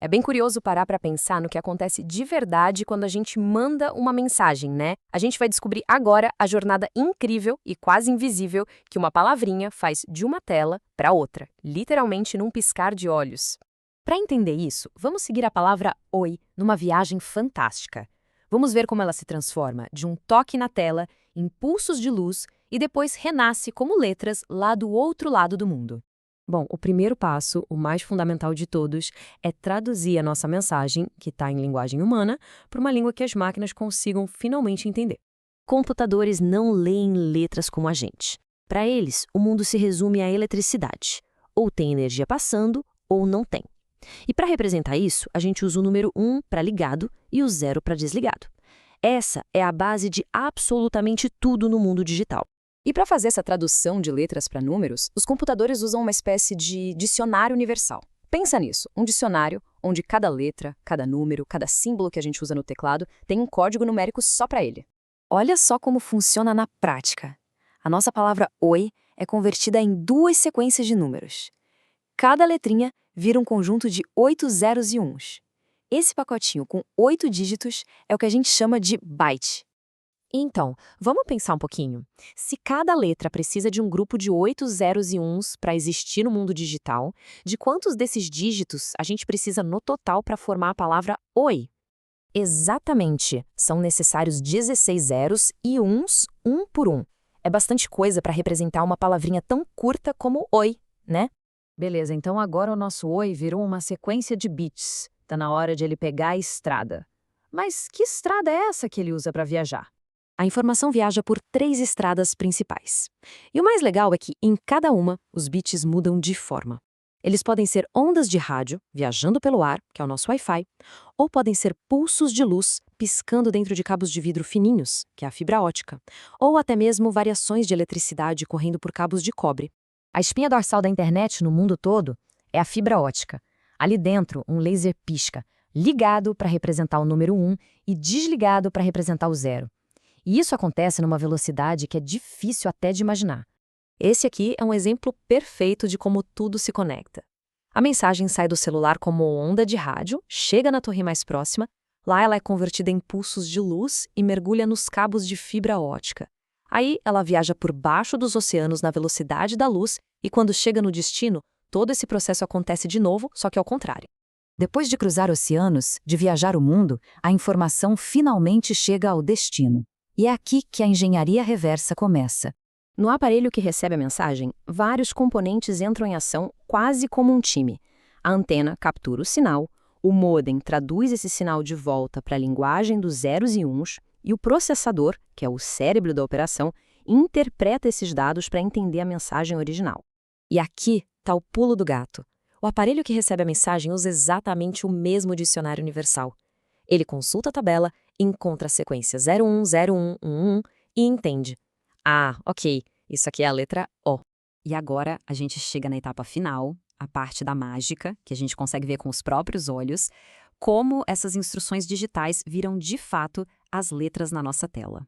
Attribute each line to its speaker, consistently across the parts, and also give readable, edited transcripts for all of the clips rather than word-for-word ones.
Speaker 1: É bem curioso parar para pensar no que acontece de verdade quando a gente manda uma mensagem, né? A gente vai descobrir agora a jornada incrível e quase invisível que uma palavrinha faz de uma tela para outra, literalmente num piscar de olhos. Para entender isso, vamos seguir a palavra oi numa viagem fantástica. Vamos ver como ela se transforma de um toque na tela em pulsos de luz e depois renasce como letras lá do outro lado do mundo. Bom, o primeiro passo, o mais fundamental de todos, é traduzir a nossa mensagem, que está em linguagem humana, para uma língua que as máquinas consigam finalmente entender. Computadores não leem letras como a gente. Para eles, o mundo se resume à eletricidade. Ou tem energia passando, ou não tem. E para representar isso, a gente usa o número 1 para ligado e o 0 para desligado. Essa é a base de absolutamente tudo no mundo digital. E para fazer essa tradução de letras para números, os computadores usam uma espécie de dicionário universal. Pensa nisso, um dicionário onde cada letra, cada número, cada símbolo que a gente usa no teclado tem um código numérico só para ele. Olha só como funciona na prática. A nossa palavra oi é convertida em duas sequências de números. Cada letrinha vira um conjunto de 8 zeros e uns. Esse pacotinho com 8 dígitos é o que a gente chama de byte. Então, vamos pensar um pouquinho. Se cada letra precisa de um grupo de 8 zeros e uns para existir no mundo digital, de quantos desses dígitos a gente precisa no total para formar a palavra oi? Exatamente, são necessários 16 zeros e uns, um por um. É bastante coisa para representar uma palavrinha tão curta como oi, né? Beleza, então agora o nosso oi virou uma sequência de bits. Tá na hora de ele pegar a estrada. Mas que estrada é essa que ele usa para viajar? A informação viaja por 3 estradas principais. E o mais legal é que, em cada uma, os bits mudam de forma. Eles podem ser ondas de rádio, viajando pelo ar, que é o nosso Wi-Fi, ou podem ser pulsos de luz, piscando dentro de cabos de vidro fininhos, que é a fibra ótica, ou até mesmo variações de eletricidade correndo por cabos de cobre. A espinha dorsal da internet no mundo todo é a fibra ótica. Ali dentro, um laser pisca, ligado para representar o número 1 e desligado para representar o 0. E isso acontece numa velocidade que é difícil até de imaginar. Esse aqui é um exemplo perfeito de como tudo se conecta. A mensagem sai do celular como onda de rádio, chega na torre mais próxima, lá ela é convertida em pulsos de luz e mergulha nos cabos de fibra ótica. Aí ela viaja por baixo dos oceanos na velocidade da luz e quando chega no destino, todo esse processo acontece de novo, só que ao contrário. Depois de cruzar oceanos, de viajar o mundo, a informação finalmente chega ao destino. E é aqui que a engenharia reversa começa. No aparelho que recebe a mensagem, vários componentes entram em ação quase como um time. A antena captura o sinal, o modem traduz esse sinal de volta para a linguagem dos zeros e uns, e o processador, que é o cérebro da operação, interpreta esses dados para entender a mensagem original. E aqui está o pulo do gato. O aparelho que recebe a mensagem usa exatamente o mesmo dicionário universal. Ele consulta a tabela, encontra a sequência 01, 01, 11 e entende. Ah, ok, isso aqui é a letra O.
Speaker 2: E agora a gente chega na etapa final, a parte da mágica, que a gente consegue ver com os próprios olhos, como essas instruções digitais viram de fato as letras na nossa tela.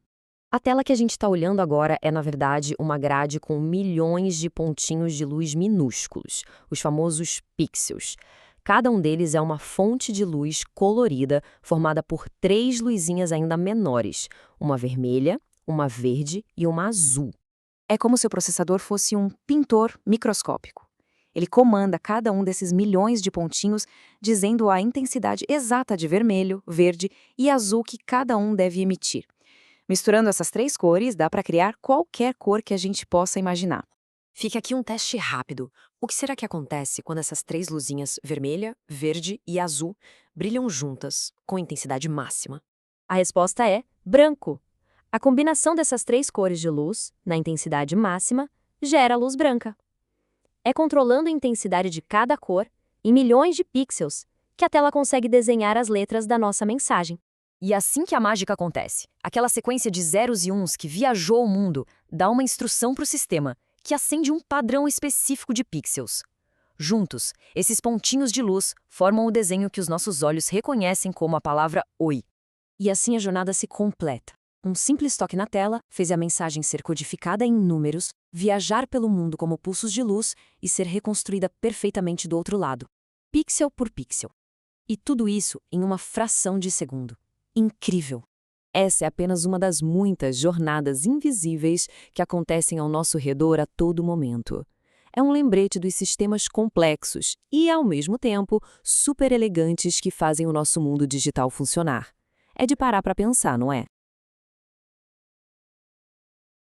Speaker 1: A tela que a gente está olhando agora é, na verdade, uma grade com milhões de pontinhos de luz minúsculos, os famosos pixels. Cada um deles é uma fonte de luz colorida formada por 3 luzinhas ainda menores, uma vermelha, uma verde e uma azul. É como se o processador fosse um pintor microscópico. Ele comanda cada um desses milhões de pontinhos, dizendo a intensidade exata de vermelho, verde e azul que cada um deve emitir. Misturando essas 3 cores, dá para criar qualquer cor que a gente possa imaginar. Fica aqui um teste rápido. O que será que acontece quando essas 3 luzinhas, vermelha, verde e azul, brilham juntas, com intensidade máxima? A resposta é branco. A combinação dessas 3 cores de luz, na intensidade máxima, gera luz branca. É controlando a intensidade de cada cor, em milhões de pixels, que a tela consegue desenhar as letras da nossa mensagem. E assim que a mágica acontece, aquela sequência de zeros e uns que viajou o mundo dá uma instrução para o sistema, que acende um padrão específico de pixels. Juntos, esses pontinhos de luz formam o desenho que os nossos olhos reconhecem como a palavra oi. E assim a jornada se completa. Um simples toque na tela fez a mensagem ser codificada em números, viajar pelo mundo como pulsos de luz e ser reconstruída perfeitamente do outro lado, pixel por pixel. E tudo isso em uma fração de segundo. Incrível! Essa é apenas uma das muitas jornadas invisíveis que acontecem ao nosso redor a todo momento. É um lembrete dos sistemas complexos e, ao mesmo tempo, super elegantes que fazem o nosso mundo digital funcionar. É de parar para pensar, não é?